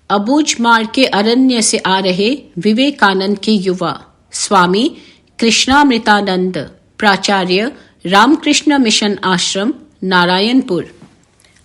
अबूझमाड़ के अरण्य से आ रहे विवेकानंद के युवा स्वामी कृष्णामृतानंद, प्राचार्य रामकृष्ण मिशन आश्रम, नारायणपुर।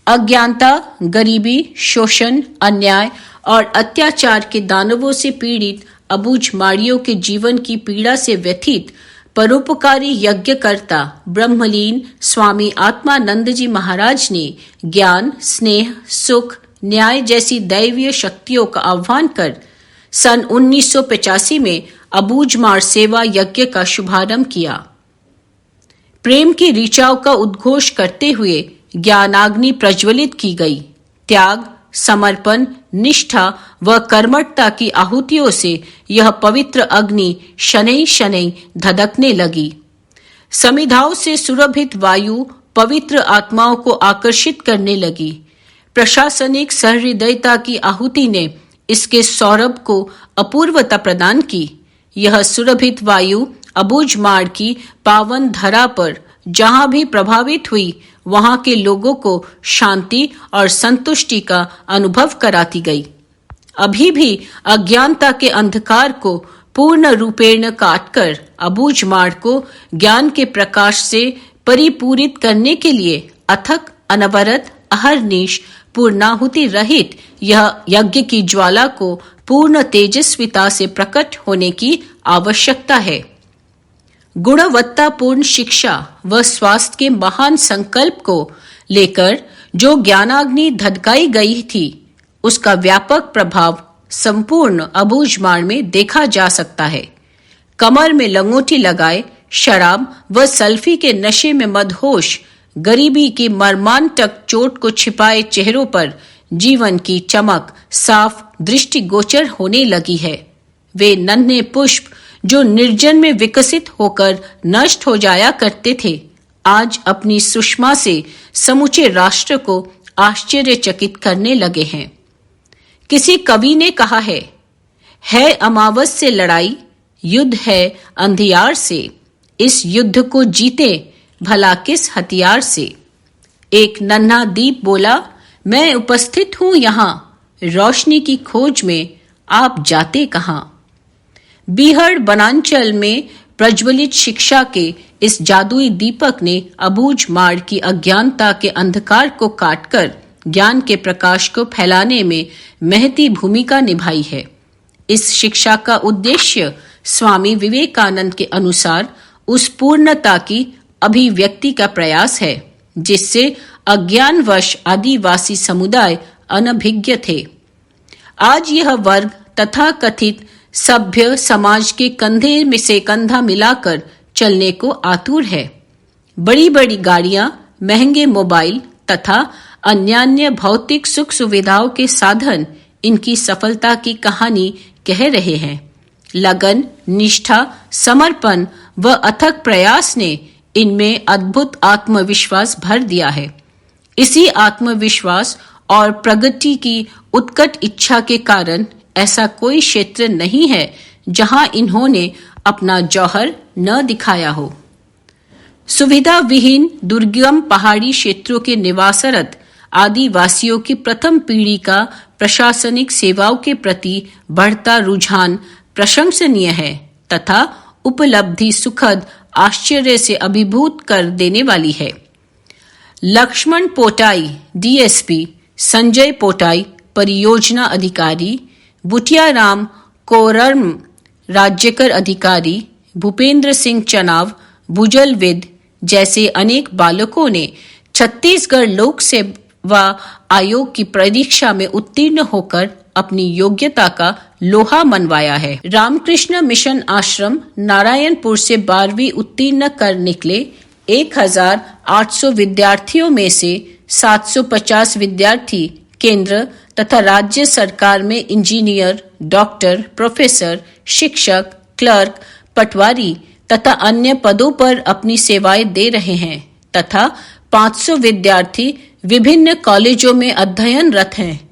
अज्ञानता, गरीबी, शोषण, अन्याय और अत्याचार के दानवों से पीड़ित अबूझमाड़ियों के जीवन की पीड़ा से व्यथित परोपकारी यज्ञकर्ता ब्रह्मलीन स्वामी आत्मानंद जी महाराज ने ज्ञान, स्नेह, सुख, न्याय जैसी दैवीय शक्तियों का आह्वान कर सन 1985 में अबूझमाड़ सेवा यज्ञ का शुभारंभ किया। प्रेम की ऋचाओं का उद्घोष करते हुए ज्ञानाग्नि प्रज्वलित की गई। त्याग, समर्पण, निष्ठा व कर्मठता की आहुतियों से यह पवित्र अग्नि शनै शनै धधकने लगी। समिधाओं से सुरभित वायु पवित्र आत्माओं को आकर्षित करने लगी। प्रशासनिक सहृदयता की आहुति ने इसके सौरभ को अपूर्वता प्रदान की। यह सुरभित वायु अबूझमाड़ की पावन धरा पर जहां भी प्रभावित हुई, वहां के लोगों को शांति और संतुष्टि का अनुभव कराती गई। अभी भी अज्ञानता के अंधकार को पूर्ण रूपेण काटकर अबूझमाड़ को ज्ञान के प्रकाश से परिपूरित करने के लिए अथक, अनवरत, अहर्निश, पूर्णाहुति रहित यह यज्ञ की ज्वाला को पूर्ण तेजस्विता से प्रकट होने की आवश्यकता है। गुणवत्तापूर्ण शिक्षा व स्वास्थ्य के महान संकल्प को लेकर जो ज्ञानाग्नि धधकाई गई थी, उसका व्यापक प्रभाव संपूर्ण अबूझमाड़ में देखा जा सकता है। कमर में लंगोटी लगाए, शराब व सल्फी के नशे में मदहोश, गरीबी की मर्मांतक चोट को छिपाए चेहरों पर जीवन की चमक साफ दृष्टिगोचर होने लगी है। वे नन्हे पुष्प जो निर्जन में विकसित होकर नष्ट हो जाया करते थे, आज अपनी सुषमा से समूचे राष्ट्र को आश्चर्यचकित करने लगे हैं। किसी कवि ने कहा है अमावस से लड़ाई, युद्ध है अंधियार से, इस युद्ध को जीते भला किस हथियार से। एक नन्हा दीप बोला, मैं उपस्थित हूं यहां, रोशनी की खोज में आप जाते कहां। बीहड़ वनांचल में प्रज्वलित शिक्षा के इस जादुई दीपक ने अबूझमाड़ की अज्ञानता के अंधकार को काटकर ज्ञान के प्रकाश को फैलाने में महती भूमिका निभाई है। इस शिक्षा का उद्देश्य स्वामी विवेकानंद के अनुसार उस पूर्णता की अभिव्यक्ति का प्रयास है जिससे अज्ञानवश आदिवासी समुदाय अनभिज्ञ थे। आज यह वर्ग तथा कथित सभ्य समाज के कंधे में से कंधा मिलाकर चलने को आतुर है। बड़ी बड़ी गाड़ियां, महंगे मोबाइल तथा अन्यान्य भौतिक सुख सुविधाओं के साधन इनकी सफलता की कहानी कह रहे हैं। लगन, निष्ठा, समर्पण व अथक प्रयास ने इनमें अद्भुत आत्मविश्वास भर दिया है। इसी आत्मविश्वास और प्रगति की उत्कट इच्छा के कारण ऐसा कोई क्षेत्र नहीं है जहां इन्होंने अपना जौहर न दिखाया हो। सुविधा विहीन दुर्गम पहाड़ी क्षेत्रों के निवासरत आदिवासियों की प्रथम पीढ़ी का प्रशासनिक सेवाओं के प्रति बढ़ता रुझान प्रशंसनीय है तथा उपलब्धि सुखद आश्चर्य से अभिभूत कर देने वाली है। लक्ष्मण पोटाई डीएसपी, संजय पोटाई परियोजना अधिकारी, बुटियाराम कोरम राज्यकर अधिकारी, भूपेंद्र सिंह चनाव भुजलविद जैसे अनेक बालकों ने छत्तीसगढ़ लोक सेवा आयोग की परीक्षा में उत्तीर्ण होकर अपनी योग्यता का लोहा मनवाया है। रामकृष्ण मिशन आश्रम नारायणपुर से 12वीं उत्तीर्ण कर निकले 1800 विद्यार्थियों में से 750 विद्यार्थी केंद्र तथा राज्य सरकार में इंजीनियर, डॉक्टर, प्रोफेसर, शिक्षक, क्लर्क, पटवारी तथा अन्य पदों पर अपनी सेवाएं दे रहे हैं तथा 500 विद्यार्थी विभिन्न कॉलेजों में अध्ययनरत हैं।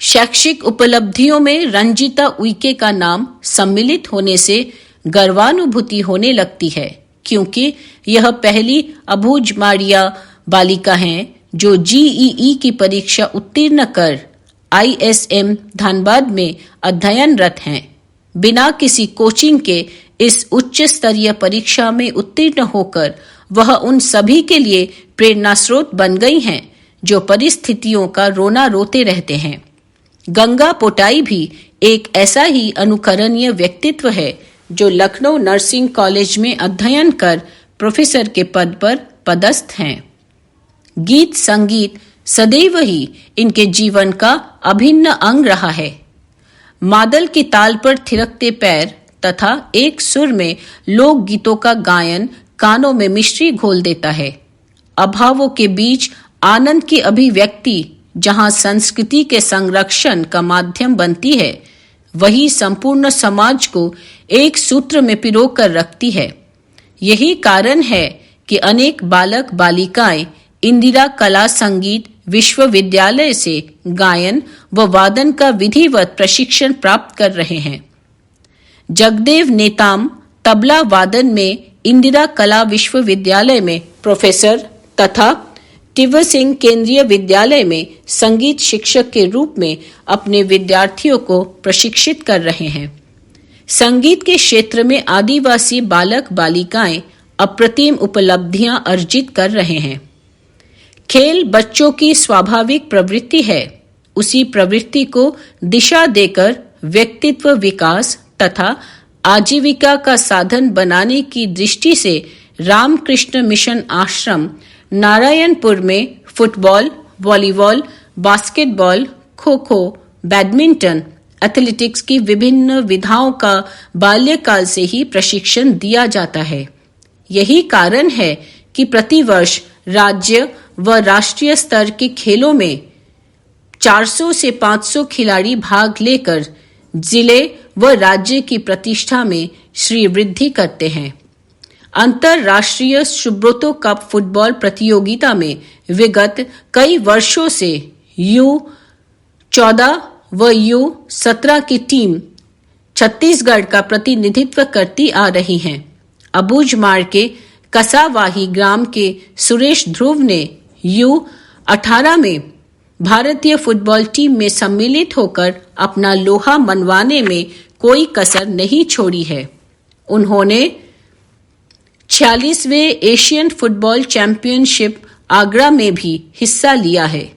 शैक्षिक उपलब्धियों में रंजीता उइके का नाम सम्मिलित होने से गर्वानुभूति होने लगती है, क्योंकि यह पहली अबूझमाड़िया बालिका हैं जो जीईई की परीक्षा उत्तीर्ण कर ISM धनबाद में अध्ययनरत हैं। बिना किसी कोचिंग के इस उच्च स्तरीय परीक्षा में उत्तीर्ण होकर वह उन सभी के लिए प्रेरणा स्रोत बन गई हैं जो परिस्थितियों का रोना रोते रहते हैं। गंगा पोटाई भी एक ऐसा ही अनुकरणीय व्यक्तित्व है जो लखनऊ नर्सिंग कॉलेज में अध्ययन कर प्रोफेसर के पद पर पदस्थ हैं। गीत संगीत सदैव ही इनके जीवन का अभिन्न अंग रहा है। मादल की ताल पर थिरकते पैर तथा एक सुर में लोक गीतों का गायन कानों में मिश्री घोल देता है। अभावों के बीच आनंद की अभिव्यक्ति जहां संस्कृति के संरक्षण का माध्यम बनती है, वही संपूर्ण समाज को एक सूत्र में पिरोकर रखती है। यही कारण है कि अनेक बालक बालिकाएं इंदिरा कला संगीत विश्वविद्यालय से गायन व वादन का विधिवत प्रशिक्षण प्राप्त कर रहे हैं। जगदेव नेताम तबला वादन में इंदिरा कला विश्वविद्यालय में प्रोफेसर तथा टिवर सिंह केंद्रीय विद्यालय में संगीत शिक्षक के रूप में अपने विद्यार्थियों को प्रशिक्षित कर रहे हैं। संगीत के क्षेत्र में आदिवासी बालक बालिकाएं अप्रतिम उपलब्धियां अर्जित कर रहे हैं। खेल बच्चों की स्वाभाविक प्रवृत्ति है। उसी प्रवृत्ति को दिशा देकर व्यक्तित्व विकास तथा आजीविका का साधन बनाने की दृष्टि से रामकृष्ण मिशन आश्रम नारायणपुर में football, volleyball, basketball, kho kho, badminton, athletics की विभिन्न विधाओं का बाल्यकाल से ही प्रशिक्षण दिया जाता है। यही कारण है कि प्रतिवर्ष राज्य व राष्ट्रीय स्तर के खेलों में 400 से 500 खिलाड़ी भाग लेकर जिले व राज्य की प्रतिष्ठा में श्री वृद्धि करते हैं। अंतरराष्ट्रीय सुब्रतो कप फुटबॉल प्रतियोगिता में विगत कई वर्षों से U14 व U17 की टीम छत्तीसगढ़ का प्रतिनिधित्व करती आ रही हैं। अबूझमाड़ के कसावाही ग्राम के सुरेश ध्रुव ने U18 में भारतीय फुटबॉल टीम में सम्मिलित होकर अपना लोहा मनवाने में कोई कसर नहीं छोड़ी है। उन्होंने 46वें एशियन फुटबॉल चैंपियनशिप आगरा में भी हिस्सा लिया है।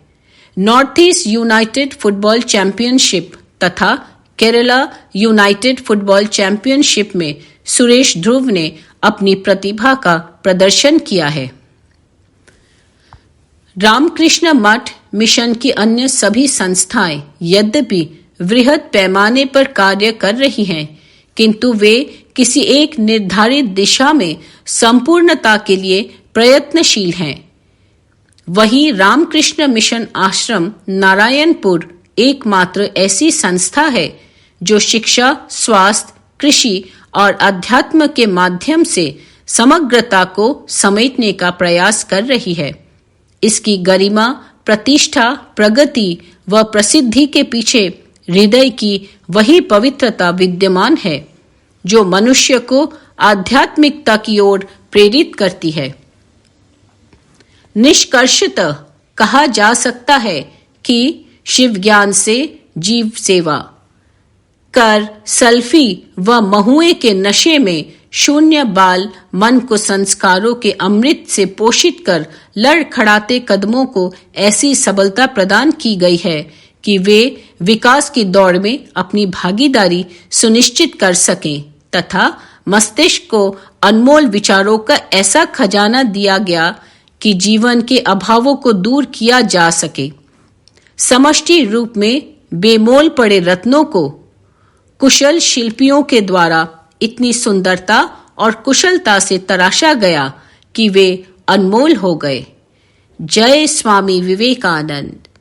North east United football championship तथा केरला यूनाइटेड फुटबॉल चैंपियनशिप में सुरेश ध्रुव ने अपनी प्रतिभा का प्रदर्शन किया है। रामकृष्ण मठ मिशन की अन्य सभी संस्थाएं यद्यपि वृहद पैमाने पर कार्य कर रही हैं, किंतु वे किसी एक निर्धारित दिशा में संपूर्णता के लिए प्रयत्नशील हैं। वही रामकृष्ण मिशन आश्रम नारायणपुर एकमात्र ऐसी संस्था है जो शिक्षा, स्वास्थ्य, कृषि और अध्यात्म के माध्यम से समग्रता को समेटने का प्रयास कर रही है। इसकी गरिमा, प्रतिष्ठा, प्रगति व प्रसिद्धि के पीछे हृदय की वही पवित्रता विद्यमान है जो मनुष्य को आध्यात्मिकता की ओर प्रेरित करती है। निष्कर्षतः कहा जा सकता है कि शिव ज्ञान से जीव सेवा कर सल्फी व महुए के नशे में शून्य बाल मन को संस्कारों के अमृत से पोषित कर लड़खड़ाते कदमों को ऐसी सबलता प्रदान की गई है कि वे विकास की दौड़ में अपनी भागीदारी सुनिश्चित कर सकें तथा मस्तिष्क को अनमोल विचारों का ऐसा खजाना दिया गया कि जीवन के अभावों को दूर किया जा सके। समष्टि रूप में बेमोल पड़े रत्नों को कुशल शिल्पियों के द्वारा इतनी सुंदरता और कुशलता से तराशा गया कि वे अनमोल हो गए। जय स्वामी विवेकानंद।